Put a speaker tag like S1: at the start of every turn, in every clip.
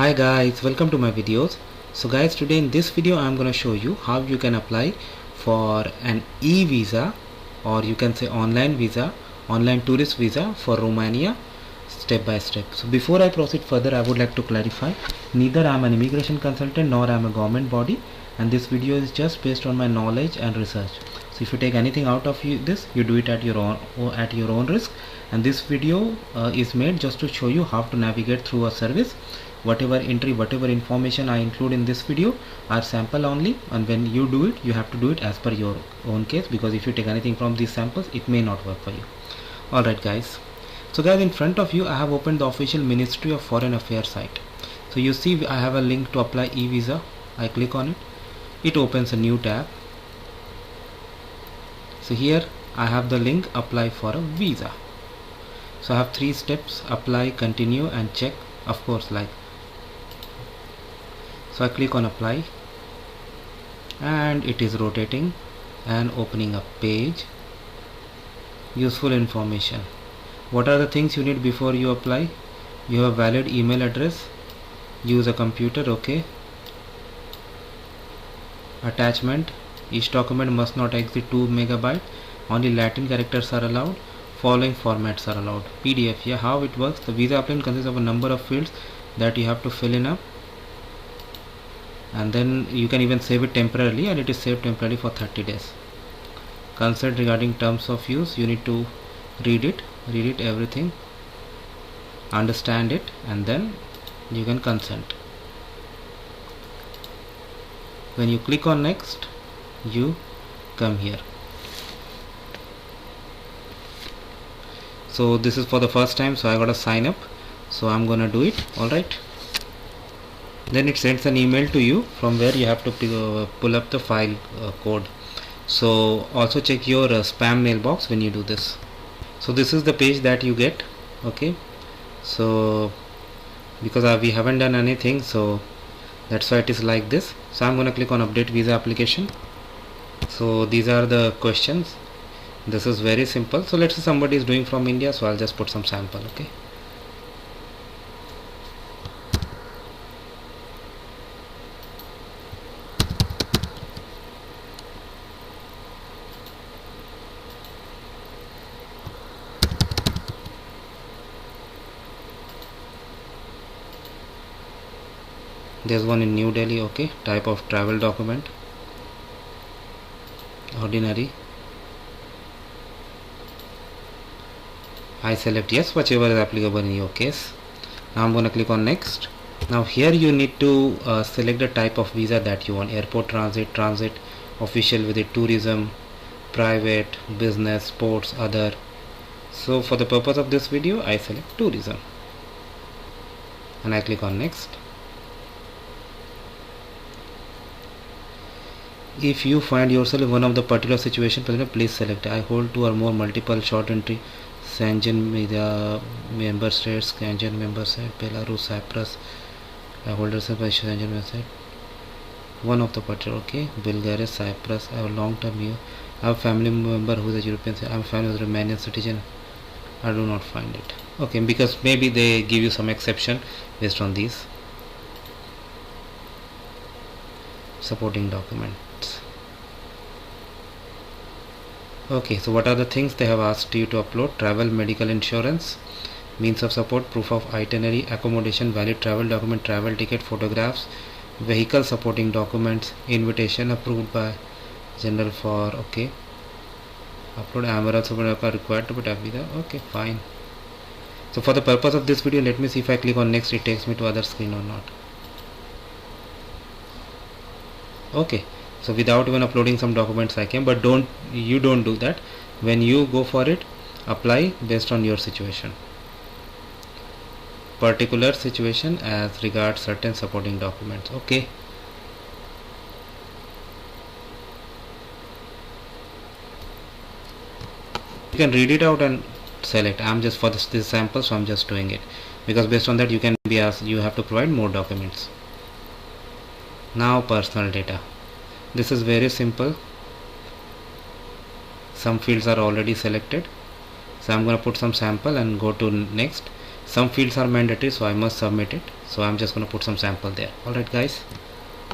S1: Hi guys, welcome to my videos. So guys, today in this video I am going to show you how you can apply for an e-visa, or you can say online visa, online tourist visa for Romania, step by step. So before I proceed further, I would like to clarify, neither I am an immigration consultant nor I am a government body, and this video is just based on my knowledge and research. So if you take anything out of this, you do it at your own risk. And this video is made just to show you how to navigate through a service. Whatever entry, whatever information I include in this video are sample only, and when you do it, you have to do it as per your own case, because if you take anything from these samples, it may not work for you. Alright guys, so guys, in front of you I have opened the official Ministry of Foreign Affairs site. So you see I have a link to apply e-visa. I click on it, it opens a new tab. So here I have the link, apply for a visa. So I have 3 steps: apply, continue and check, of course, like. So I click on apply and it is rotating and opening a page. Useful information. What are the things you need before you apply? You have valid email address, use a computer, okay. Attachment, each document must not exceed 2 MB, only Latin characters are allowed, following formats are allowed. PDF, yeah, how it works: the visa applicant consists of a number of fields that you have to fill in up, and then you can even save it temporarily, and it is saved temporarily for 30 days. Consent regarding terms of use, you need to read it everything, understand it, and then you can consent. When you click on next, you come here. So this is for the first time, so I gotta sign up, so I'm gonna do it. Alright, then it sends an email to you from where you have to pull up the file code. So also check your spam mailbox when you do this. So this is the page that you get, okay. So because we haven't done anything, so that's why it is like this. So I'm gonna click on update visa application. So these are the questions. This is very simple. So let's say somebody is doing from India, so I'll just put some sample, okay. There's one in New Delhi, okay. Type of travel document, ordinary. I select yes, whichever is applicable in your case. Now I'm going to click on next. Now here you need to select the type of visa that you want: airport transit, official visit, tourism, private, business, sports, other. So for the purpose of this video, I select tourism and I click on next. If you find yourself in one of the particular situation, please select I hold 2 or more multiple short entry Schengen member states, Schengen member state, Belarus, Cyprus. I hold Schengen member state, one of the particular, okay. Bulgaria, Cyprus. I have long term here. I have family member who is a European. I have family with a Romanian citizen. I do not find it, okay, because maybe they give you some exception based on these supporting documents. Okay, so what are the things they have asked you to upload? Travel, medical insurance, means of support, proof of itinerary, accommodation, valid travel document, travel ticket, photographs, vehicle supporting documents, invitation approved by general for, okay. Upload Amaral support required to put visa, okay, fine. So for the purpose of this video, let me see if I click on next, it takes me to other screen or not. Okay, so without even uploading some documents I can, but you don't do that. When you go for it, apply based on your situation, particular situation as regards certain supporting documents, okay. You can read it out and select. I'm just for this sample, so I'm just doing it because based on that you can be asked, you have to provide more documents. Now personal data. This is very simple. Some fields are already selected, so I'm going to put some sample and go to next. some fields are mandatory, so I must submit it. So I'm just gonna put some sample there. Alright guys,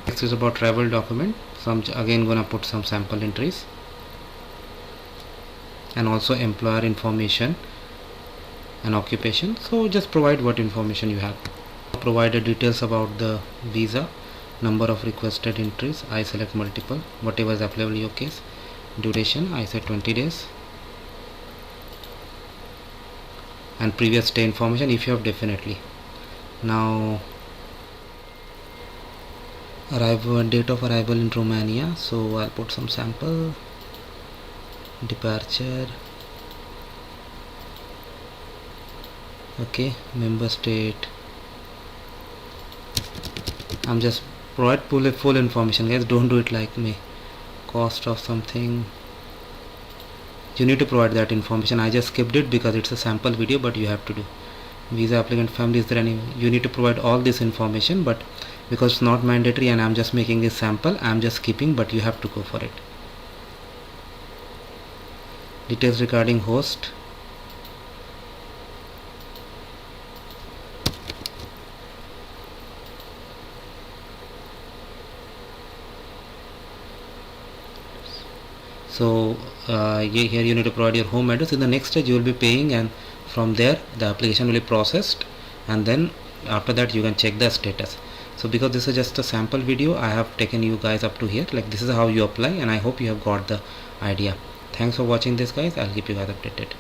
S1: next is about travel document. So I'm again gonna put some sample entries, and also employer information and occupation. So just provide what information you have. Provide the details about the visa, number of requested entries, I select multiple, whatever is applicable in your case. Duration, I say 20 days, and previous stay information if you have, definitely. Now arrival, date of arrival in Romania, so I'll put some sample. Departure, okay. Member state, I'm just provide full information guys, don't do it like me. Cost of something, you need to provide that information. I just skipped it because it's a sample video, but you have to do. Visa applicant family, is there any, you need to provide all this information, but because it's not mandatory and I'm just making this sample, I'm just skipping, but you have to go for it. Details regarding host, so here you need to provide your home address. In the next stage you will be paying, and from there the application will be processed, and then after that you can check the status. So because this is just a sample video, I have taken you guys up to here, like this is how you apply, and I hope you have got the idea. Thanks for watching this guys, I'll keep you guys updated.